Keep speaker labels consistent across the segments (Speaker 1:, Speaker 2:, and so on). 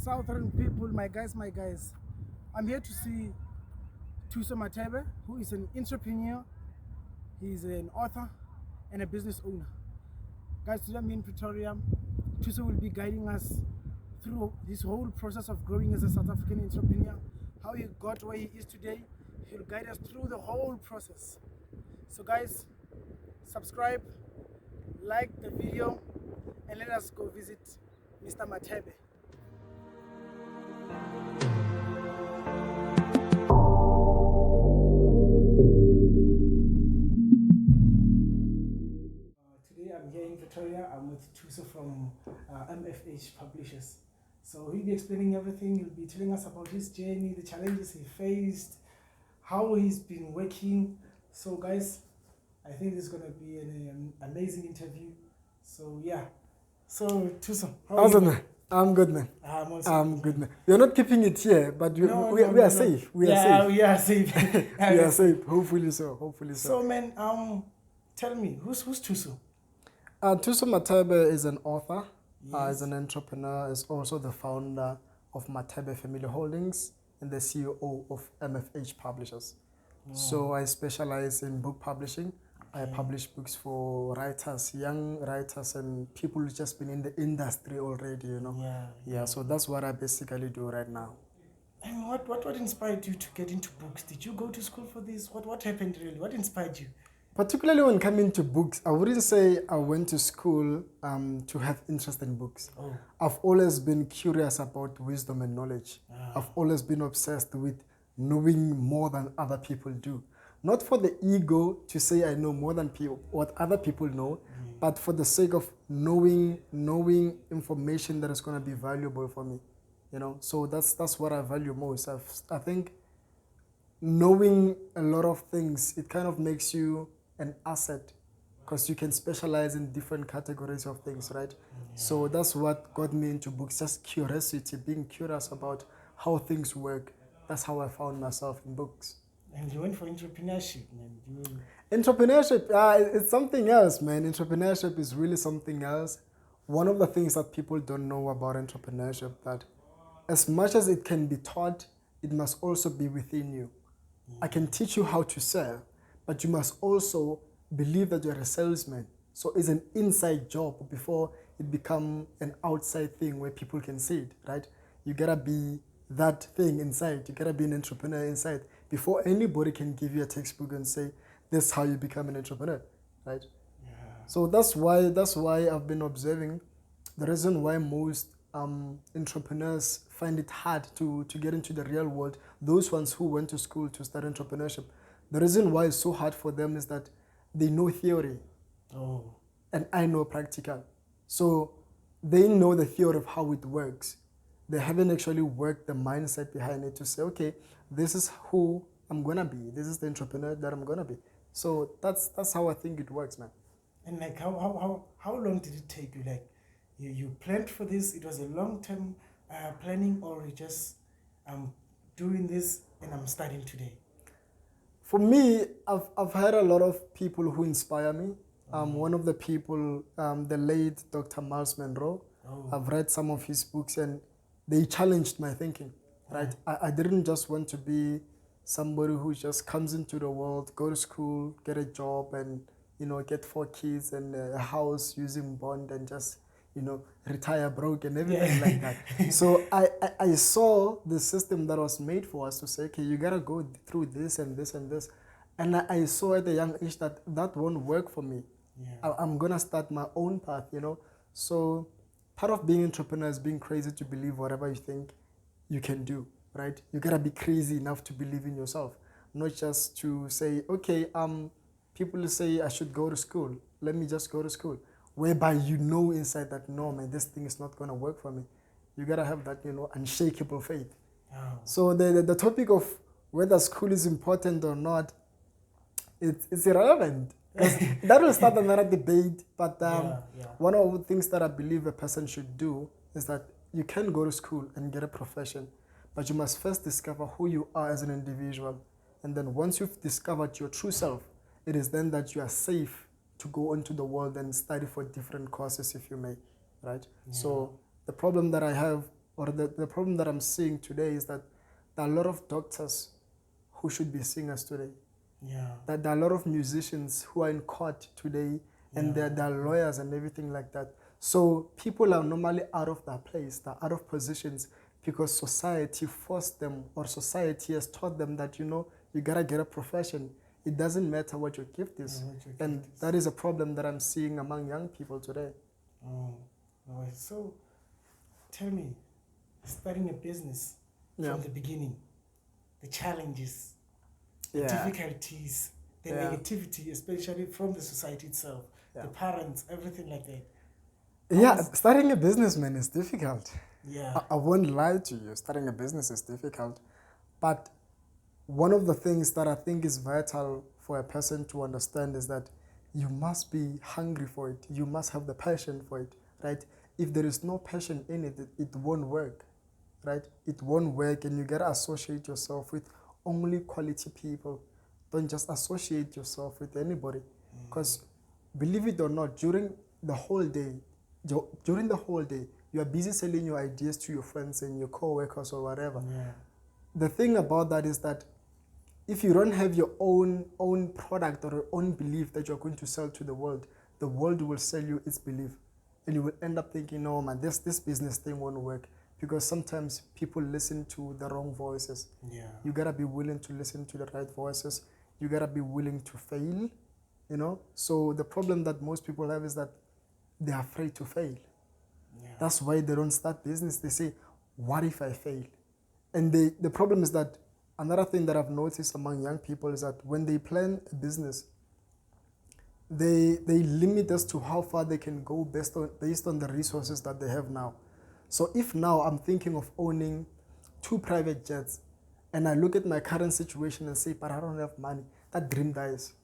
Speaker 1: Southern people, my guys. I'm here to see Thuso Mathebe, who is an entrepreneur, he's an author, and a business owner. Guys, today I'm in Pretoria. Thuso will be guiding us through this whole process of growing as a South African entrepreneur, how he got where he is today. He'll guide us through the whole process. So guys, subscribe, like the video, and let us go visit Mr. Mathebe. Today I'm here in Pretoria. I'm with Thuso from MFH Publishers. So he'll be explaining everything. He'll be telling us about his journey, the challenges he faced, how he's been working. So guys, I think this is going to be an amazing interview. So yeah. So Thuso, how are you?
Speaker 2: Man? I'm good, man. I'm good, man. We're not keeping it here, but we are safe. We are safe. We are safe. Hopefully so.
Speaker 1: So man, tell me, who's Thuso?
Speaker 2: Thuso Mathebe is an author, is an entrepreneur, is also the founder of Mathebe Family Holdings and the CEO of MFH Publishers. So I specialize in book publishing. I publish books for writers, young writers, and people who've just been in the industry already, you know. Yeah, so that's what I basically do right now.
Speaker 1: And what inspired you to get into books? Did you go to school for this? What happened really? What inspired you?
Speaker 2: Particularly when coming to books, I wouldn't say I went to school to have interest in books. I've always been curious about wisdom and knowledge. I've always been obsessed with knowing more than other people do. Not for the ego to say I know more than what other people know, but for the sake of knowing information that is going to be valuable for me. You know, so that's what I value most. I think knowing a lot of things, it kind of makes you an asset because you can specialize in different categories of things, right? So that's what got me into books, just curiosity, being curious about how things work. That's how I found myself in books.
Speaker 1: And you went for entrepreneurship, man.
Speaker 2: Entrepreneurship, it's something else, man. Entrepreneurship is really something else. One of the things that people don't know about entrepreneurship, that as much as it can be taught, it must also be within you. I can teach you how to sell, but you must also believe that you're a salesman. So it's an inside job before it become an outside thing where people can see it, right? You gotta be that thing inside. You gotta be an entrepreneur inside before anybody can give you a textbook and say, this is how you become an entrepreneur, right? So that's why I've been observing the reason why most entrepreneurs find it hard to get into the real world, those ones who went to school to start entrepreneurship. The reason why it's so hard for them is that they know theory and I know practical. So they know the theory of how it works. They haven't actually worked the mindset behind it to say, okay, this is who I'm gonna be. This is the entrepreneur that I'm gonna be. So that's how I think it works, man.
Speaker 1: And like how long did it take you? Like you planned for this? It was a long-term planning, or you just doing this and I'm starting today?
Speaker 2: For me, I've had a lot of people who inspire me. One of the people, the late Dr. Miles Monroe. I've read some of his books and they challenged my thinking, right? I didn't just want to be somebody who just comes into the world, go to school, get a job, and get 4 kids and a house using bond and just retire broke and everything like that. So I saw the system that was made for us to say, okay, you gotta go through this and this and this, and I saw at a young age that won't work for me. I'm gonna start my own path, So part of being an entrepreneur is being crazy to believe whatever you think you can do, right? You gotta be crazy enough to believe in yourself, not just to say, okay, people say I should go to school. Let me just go to school. Whereby inside that, no, man, this thing is not gonna work for me. You gotta have that, unshakable faith. So the topic of whether school is important or not, it's irrelevant. That will start another debate, but one of the things that I believe a person should do is that you can go to school and get a profession, but you must first discover who you are as an individual. And then once you've discovered your true self, it is then that you are safe to go into the world and study for different courses, if you may, right? So the problem that I have or the problem that I'm seeing today is that there are a lot of doctors who should be singers today.
Speaker 1: Yeah.
Speaker 2: That there are a lot of musicians who are in court today, and there are lawyers and everything like that. So people are normally out of their place, they're out of positions because society forced them, or society has taught them that, you gotta get a profession. It doesn't matter what your gift is. And that is a problem that I'm seeing among young people today.
Speaker 1: Oh, so tell me, starting a business from the beginning, the challenges, the difficulties, the negativity, especially from the society itself, the parents, everything like that.
Speaker 2: Starting a business, man, is difficult.
Speaker 1: Yeah.
Speaker 2: I won't lie to you. Starting a business is difficult. But one of the things that I think is vital for a person to understand is that you must be hungry for it. You must have the passion for it, right? If there is no passion in it, it won't work, right? It won't work, and you gotta associate yourself with only quality people. Don't just associate yourself with anybody, because believe it or not, during the whole day, you are busy selling your ideas to your friends and your co-workers or whatever. The thing about that is that if you don't have your own product or your own belief that you're going to sell to the world will sell you its belief, and you will end up thinking, no man, this business thing won't work, because sometimes people listen to the wrong voices. You gotta be willing to listen to the right voices. You gotta be willing to fail, so the problem that most people have is that they're afraid to fail. That's why they don't start business. They say, what if I fail? And the problem is that another thing that I've noticed among young people is that when they plan a business, they limit us to how far they can go based on the resources that they have now. So if now I'm thinking of owning 2 private jets, and I look at my current situation and say, but I don't have money, that dream dies.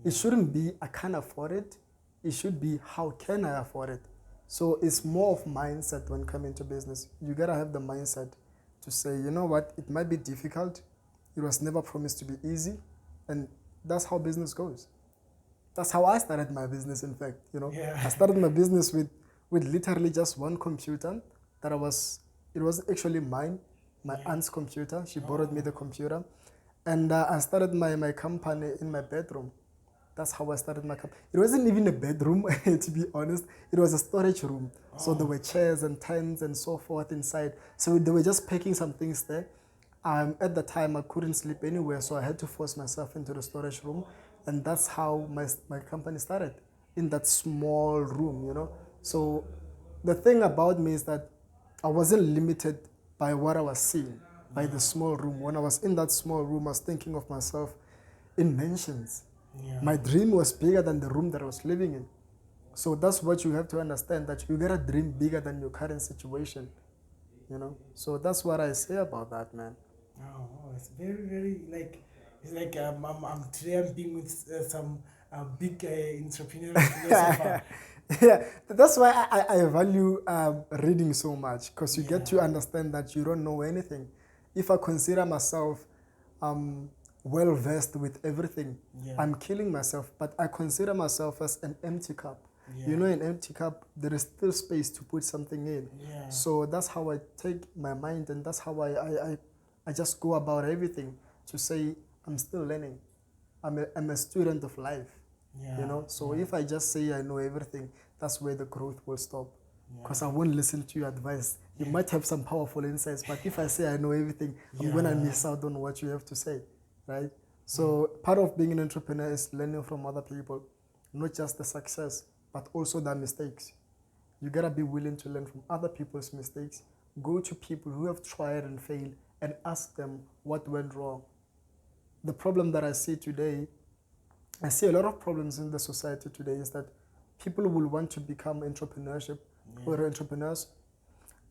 Speaker 2: It shouldn't be I can't afford it. It should be how can I afford it? So it's more of mindset when coming to business. You gotta have the mindset to say, you know what, it might be difficult. It was never promised to be easy. And that's how business goes. That's how I started my business, in fact. I started my business with literally just one computer that it was actually mine, my aunt's computer. She borrowed me the computer. And I started my company in my bedroom. That's how I started my company. It wasn't even a bedroom, to be honest. It was a storage room. So there were chairs and tents and so forth inside. So they were just packing some things there. At the time, I couldn't sleep anywhere, so I had to force myself into the storage room. And that's how my company started, in that small room, So the thing about me is that I wasn't limited by what I was seeing, by the small room. When I was in that small room, I was thinking of myself in mansions. My dream was bigger than the room that I was living in. So that's what you have to understand, that you gotta dream bigger than your current situation. So that's what I say about that, man.
Speaker 1: Oh, it's very, very it's like today I'm being with some big entrepreneur philosopher.
Speaker 2: That's why I value reading so much, because you get to understand that you don't know anything. If I consider myself well versed with everything, I'm killing myself, but I consider myself as an empty cup. An empty cup, there is still space to put something in. So that's how I take my mind, and that's how I just go about everything, to say I'm still learning. I'm a student of life. So if I just say I know everything, that's where the growth will stop, because I won't listen to your advice. You might have some powerful insights, but if I say I know everything, I'm gonna miss out on what you have to say, right? So part of being an entrepreneur is learning from other people, not just the success, but also their mistakes. You gotta be willing to learn from other people's mistakes. Go to people who have tried and failed and ask them what went wrong. The problem that I see today, I see a lot of problems in the society today, is that people will want to become or entrepreneurs.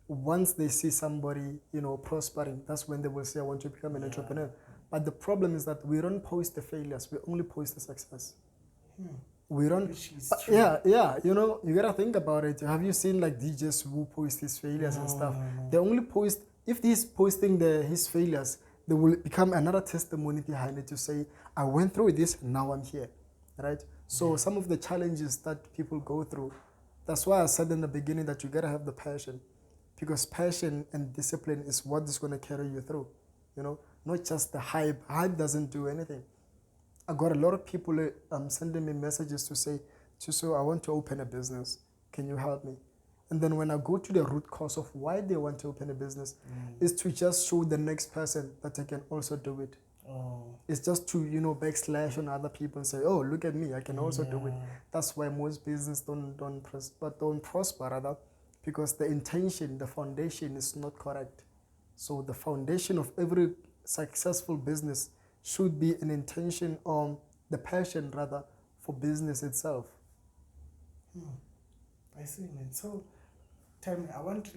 Speaker 2: Once they see somebody, prospering, that's when they will say, I want to become an entrepreneur. But the problem is that we don't post the failures, we only post the success. We don't. You gotta think about it. Have you seen like DJs who post his failures and stuff? No. They only post, if he's posting his failures, there will become another testimony behind it to say, I went through this, now I'm here, right? So some of the challenges that people go through, that's why I said in the beginning that you gotta have the passion. because passion and discipline is what is going to carry you through, not just the hype. Hype doesn't do anything. I got a lot of people sending me messages to say, Thuso, I want to open a business. Can you help me? And then when I go to the root cause of why they want to open a business, is to just show the next person that they can also do it. It's just to, backslash on other people and say, oh, look at me, I can also do it. That's why most businesses don't prosper, rather, because the intention, the foundation is not correct. So the foundation of every successful business should be an intention on the passion, rather, for business itself.
Speaker 1: I see, man. So tell me, I want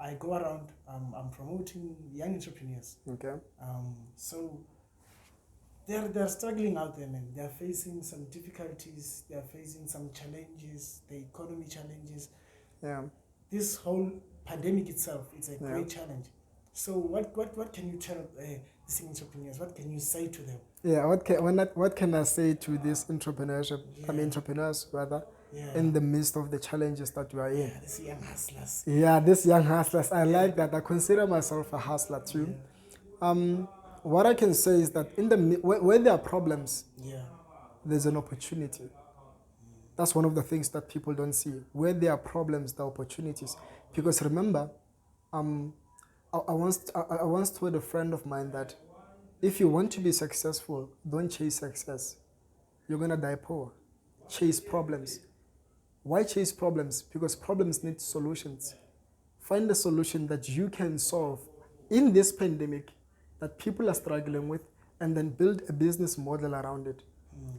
Speaker 1: I go around, I'm promoting young entrepreneurs.
Speaker 2: Okay.
Speaker 1: So they're struggling out there, man. They're facing some difficulties, they're facing some challenges, the economy challenges.
Speaker 2: Yeah.
Speaker 1: This whole pandemic itself, it's a great challenge. So what can you tell these entrepreneurs? What can you say to them?
Speaker 2: Yeah, what can I say to these entrepreneurship? Entrepreneurs rather, in the midst of the challenges that we are in.
Speaker 1: Yeah, these young hustlers.
Speaker 2: Yeah, these young hustlers. I like that. I consider myself a hustler too. What I can say is that where there are problems, there's an opportunity. That's one of the things that people don't see. Where there are problems, there are opportunities. Because remember, I once told a friend of mine that if you want to be successful, don't chase success. You're going to die poor. Chase problems. Why chase problems? Because problems need solutions. Find a solution that you can solve in this pandemic that people are struggling with, and then build a business model around it.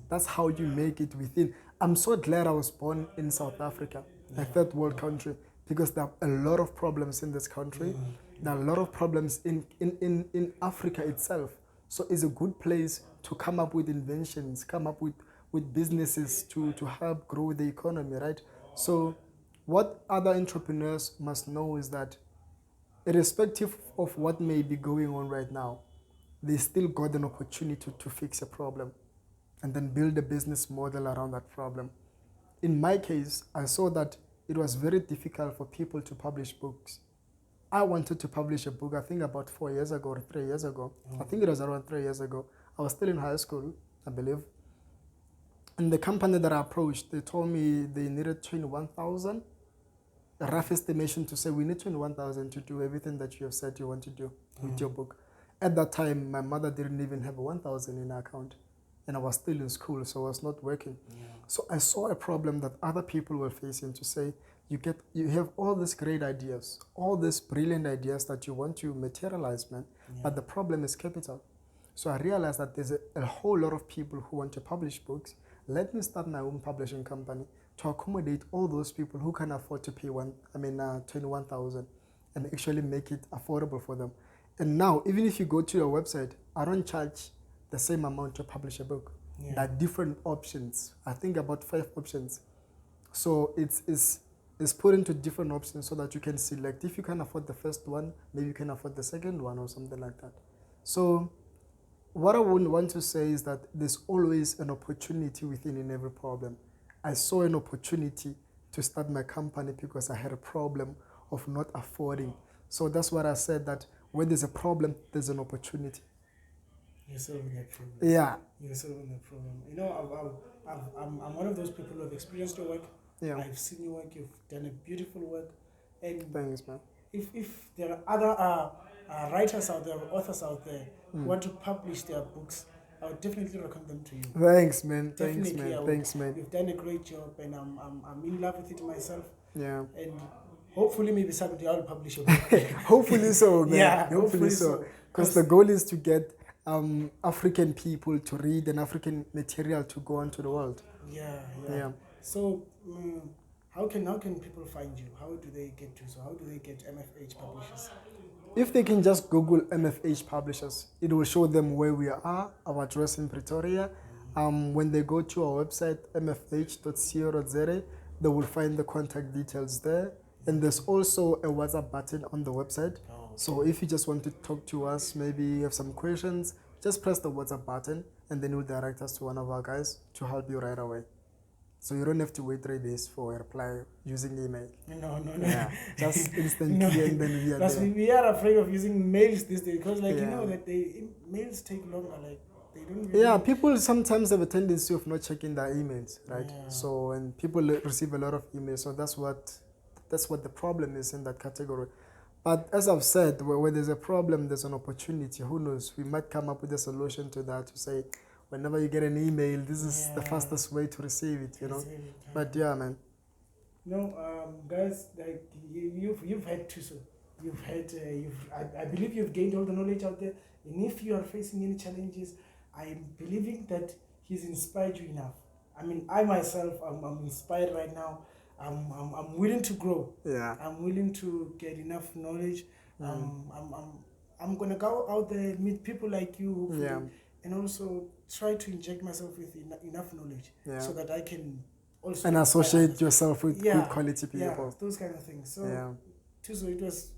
Speaker 2: That's how you make it within. I'm so glad I was born in South Africa, a third world country, because there are a lot of problems in this country. There are a lot of problems in Africa itself. So it's a good place to come up with inventions, come up with businesses to help grow the economy, right? So what other entrepreneurs must know is that irrespective of what may be going on right now, they still got an opportunity to fix a problem and then build a business model around that problem. In my case, I saw that it was very difficult for people to publish books. I wanted to publish a book, I think about 4 years ago or 3 years ago. I think it was around 3 years ago. I was still in high school, I believe. And the company that I approached, they told me they needed 21,000. A rough estimation to say we need 21,000 to do everything that you have said you want to do with your book. At that time, my mother didn't even have 1,000 in her account. And I was still in school, so I was not working. So I saw a problem that other people were facing to say, you have all these great ideas, all these brilliant ideas that you want to materialize, man, but the problem is capital. So I realized that there's a whole lot of people who want to publish books. Let me start my own publishing company to accommodate all those people who can afford to pay 21,000 and actually make it affordable for them. And now, even if you go to your website, I don't charge the same amount to publish a book. There are different options. I think about 5 options. So it's put into different options so that you can select. If you can afford the first one, maybe you can afford the second one or something like that. So what I would want to say is that there's always an opportunity within in every problem. I saw an opportunity to start my company because I had a problem of not affording. So that's what I said, that when there's a problem, there's an opportunity.
Speaker 1: You're solving that problem.
Speaker 2: Yeah.
Speaker 1: You're solving that problem. I'm one of those people who have experienced your work.
Speaker 2: Yeah.
Speaker 1: I've seen your work. You've done a beautiful work. And
Speaker 2: thanks, man.
Speaker 1: If there are other writers out there, authors out there who want to publish their books, I would definitely recommend them to you.
Speaker 2: Thanks, man.
Speaker 1: Definitely,
Speaker 2: Thanks, man.
Speaker 1: You've done a great job, and I'm in love with it myself.
Speaker 2: Yeah.
Speaker 1: And hopefully, maybe someday I'll publish a book.
Speaker 2: Hopefully so, man.
Speaker 1: Yeah,
Speaker 2: hopefully so. Because the goal is to get African people to read and African material to go onto the world.
Speaker 1: Yeah. So, how can people find you? How do they get to? So, how do they get MFH Publishers?
Speaker 2: If they can just Google MFH Publishers, it will show them where we are, our address in Pretoria. When they go to our website, mfh.co.za, they will find the contact details there. And there's also a WhatsApp button on the website. So if you just want to talk to us, maybe you have some questions, just press the WhatsApp button and then we'll direct us to one of our guys to help you right away. So you don't have to wait 3 days for a reply using email.
Speaker 1: No.
Speaker 2: Yeah, just instantly and then we are
Speaker 1: Plus,
Speaker 2: there.
Speaker 1: we are afraid of using mails these days because, like, you
Speaker 2: Yeah.
Speaker 1: know that mails take longer. Like, they don't really.
Speaker 2: Yeah, people sometimes have a tendency of not checking their emails, right?
Speaker 1: Yeah.
Speaker 2: So, and people receive a lot of emails, so that's what the problem is in that category. But as I've said, where there's a problem, there's an opportunity. Who knows? We might come up with a solution to that to say, whenever you get an email, this is the fastest way to receive it, you know.
Speaker 1: Receive it, yeah.
Speaker 2: But yeah, man.
Speaker 1: No, guys, like you've had Thuso, you've had I believe you've gained all the knowledge out there. And if you are facing any challenges, I'm believing that he's inspired you enough. I mean, I myself, I'm inspired right now. I'm willing to grow.
Speaker 2: Yeah.
Speaker 1: I'm willing to get enough knowledge. I'm gonna go out there, meet people like you, hopefully,
Speaker 2: Yeah.
Speaker 1: and also try to inject myself with enough knowledge so that I can also
Speaker 2: And
Speaker 1: inspire
Speaker 2: associate
Speaker 1: others.
Speaker 2: yourself with good quality people.
Speaker 1: Yeah, those kind of things. So, Thuso, it was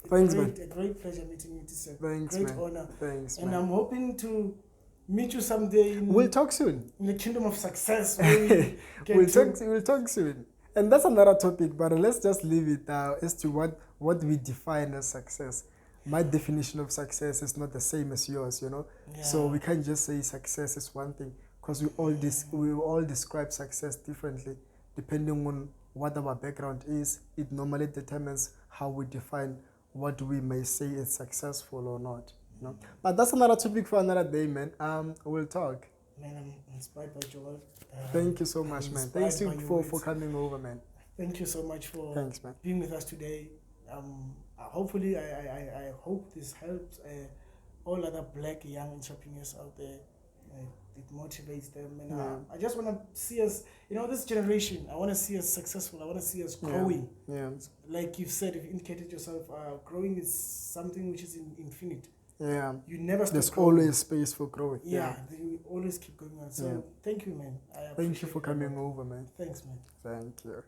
Speaker 2: Thanks,
Speaker 1: a great pleasure meeting you. It's a
Speaker 2: Thanks,
Speaker 1: great
Speaker 2: man.
Speaker 1: honor.
Speaker 2: Thanks,
Speaker 1: and
Speaker 2: man.
Speaker 1: I'm hoping to meet you someday
Speaker 2: We'll talk soon.
Speaker 1: in the kingdom of success. Where we get
Speaker 2: We'll talk soon. And that's another topic, but let's just leave it as to what we define as success. My definition of success is not the same as yours, you know. So we can't just say success is one thing, because we all describe success differently depending on what our background is. It normally determines how we define what we may say is successful or not, you know. But that's another topic for another day, man. We'll talk.
Speaker 1: Man, I'm inspired by your work.
Speaker 2: Thank you so much, man. Thanks you for coming over, man.
Speaker 1: Thank you so much for
Speaker 2: Thanks, man.
Speaker 1: being with us today. Hopefully, I hope this helps all other black young entrepreneurs out there. It motivates them, and I just want to see us, you know, this generation. I want to see us successful. I want to see us growing.
Speaker 2: Yeah.
Speaker 1: Like you've said, you've indicated yourself, growing is something which is infinite.
Speaker 2: Yeah.
Speaker 1: You never stop
Speaker 2: There's
Speaker 1: growing.
Speaker 2: always space for growing.
Speaker 1: Yeah, you always keep going on. So thank you, man.
Speaker 2: Thank you for coming over, man.
Speaker 1: Thanks, man.
Speaker 2: Thank you.